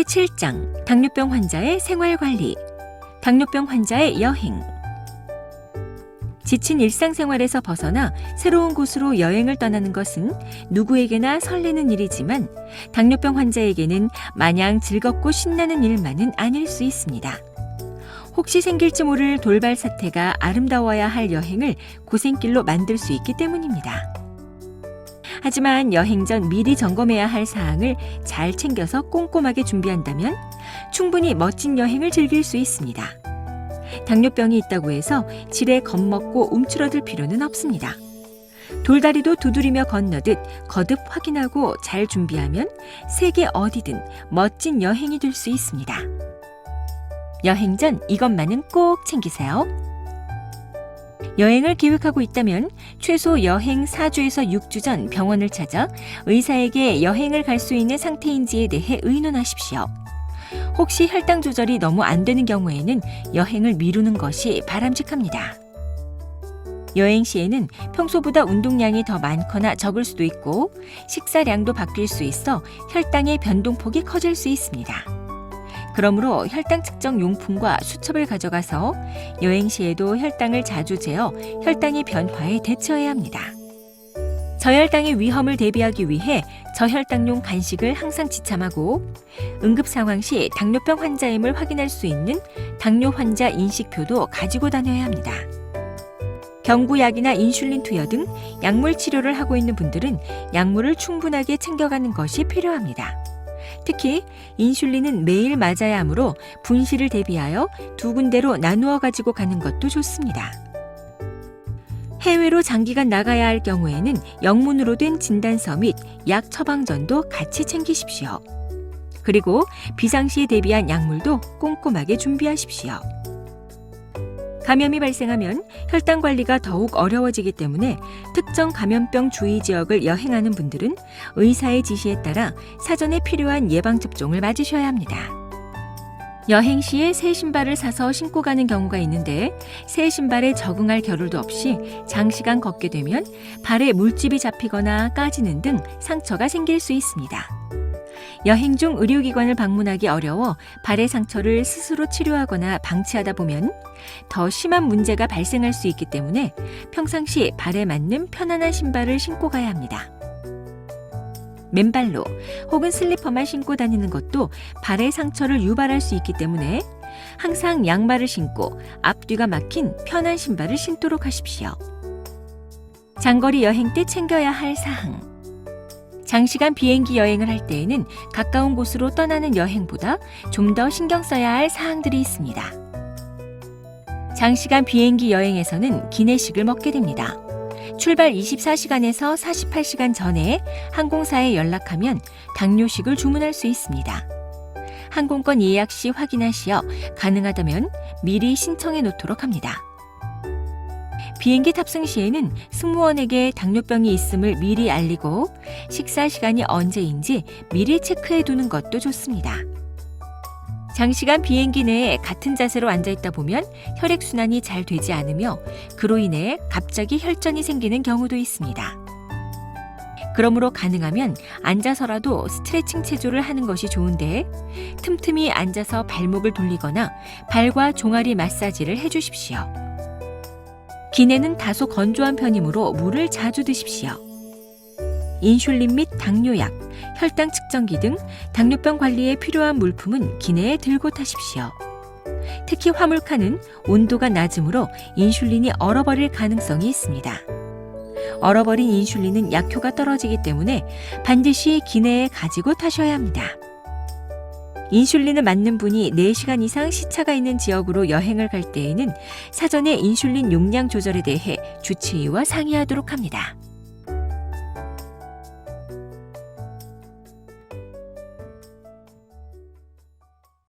제7장 당뇨병 환자의 생활관리, 당뇨병 환자의 여행. 지친 일상생활에서 벗어나 새로운 곳으로 여행을 떠나는 것은 누구에게나 설레는 일이지만 당뇨병 환자에게는 마냥 즐겁고 신나는 일만은 아닐 수 있습니다. 혹시 생길지 모를 돌발 사태가 아름다워야 할 여행을 고생길로 만들 수 있기 때문입니다. 하지만 여행 전 미리 점검해야 할 사항을 잘 챙겨서 꼼꼼하게 준비한다면 충분히 멋진 여행을 즐길 수 있습니다. 당뇨병이 있다고 해서 지레 겁먹고 움츠러들 필요는 없습니다. 돌다리도 두드리며 건너듯 거듭 확인하고 잘 준비하면 세계 어디든 멋진 여행이 될 수 있습니다. 여행 전 이것만은 꼭 챙기세요. 여행을 계획하고 있다면 최소 여행 4주에서 6주 전 병원을 찾아 의사에게 여행을 갈 수 있는 상태인지에 대해 의논하십시오. 혹시 혈당 조절이 너무 안 되는 경우에는 여행을 미루는 것이 바람직합니다. 여행 시에는 평소보다 운동량이 더 많거나 적을 수도 있고 식사량도 바뀔 수 있어 혈당의 변동폭이 커질 수 있습니다. 그러므로 혈당 측정 용품과 수첩을 가져가서 여행 시에도 혈당을 자주 재어 혈당의 변화에 대처해야 합니다. 저혈당의 위험을 대비하기 위해 저혈당용 간식을 항상 지참하고 응급 상황 시 당뇨병 환자임을 확인할 수 있는 당뇨 환자 인식표도 가지고 다녀야 합니다. 경구약이나 인슐린 투여 등 약물 치료를 하고 있는 분들은 약물을 충분하게 챙겨가는 것이 필요합니다. 특히 인슐린은 매일 맞아야 하므로 분실을 대비하여 2군데로 나누어 가지고 가는 것도 좋습니다. 해외로 장기간 나가야 할 경우에는 영문으로 된 진단서 및 약 처방전도 같이 챙기십시오. 그리고 비상시에 대비한 약물도 꼼꼼하게 준비하십시오. 감염이 발생하면 혈당 관리가 더욱 어려워지기 때문에 특정 감염병 주의 지역을 여행하는 분들은 의사의 지시에 따라 사전에 필요한 예방접종을 맞으셔야 합니다. 여행 시에 새 신발을 사서 신고 가는 경우가 있는데 새 신발에 적응할 겨를도 없이 장시간 걷게 되면 발에 물집이 잡히거나 까지는 등 상처가 생길 수 있습니다. 여행 중 의료기관을 방문하기 어려워 발의 상처를 스스로 치료하거나 방치하다 보면 더 심한 문제가 발생할 수 있기 때문에 평상시 발에 맞는 편안한 신발을 신고 가야 합니다. 맨발로 혹은 슬리퍼만 신고 다니는 것도 발의 상처를 유발할 수 있기 때문에 항상 양말을 신고 앞뒤가 막힌 편한 신발을 신도록 하십시오. 장거리 여행 때 챙겨야 할 사항. 장시간 비행기 여행을 할 때에는 가까운 곳으로 떠나는 여행보다 좀 더 신경 써야 할 사항들이 있습니다. 장시간 비행기 여행에서는 기내식을 먹게 됩니다. 출발 24시간에서 48시간 전에 항공사에 연락하면 당뇨식을 주문할 수 있습니다. 항공권 예약 시 확인하시어 가능하다면 미리 신청해 놓도록 합니다. 비행기 탑승 시에는 승무원에게 당뇨병이 있음을 미리 알리고 식사 시간이 언제인지 미리 체크해 두는 것도 좋습니다. 장시간 비행기 내에 같은 자세로 앉아있다 보면 혈액순환이 잘 되지 않으며 그로 인해 갑자기 혈전이 생기는 경우도 있습니다. 그러므로 가능하면 앉아서라도 스트레칭 체조를 하는 것이 좋은데 틈틈이 앉아서 발목을 돌리거나 발과 종아리 마사지를 해주십시오. 기내는 다소 건조한 편이므로 물을 자주 드십시오. 인슐린 및 당뇨약, 혈당 측정기 등 당뇨병 관리에 필요한 물품은 기내에 들고 타십시오. 특히 화물칸은 온도가 낮으므로 인슐린이 얼어버릴 가능성이 있습니다. 얼어버린 인슐린은 약효가 떨어지기 때문에 반드시 기내에 가지고 타셔야 합니다. 인슐린을 맞는 분이 4시간 이상 시차가 있는 지역으로 여행을 갈 때에는 사전에 인슐린 용량 조절에 대해 주치의와 상의하도록 합니다.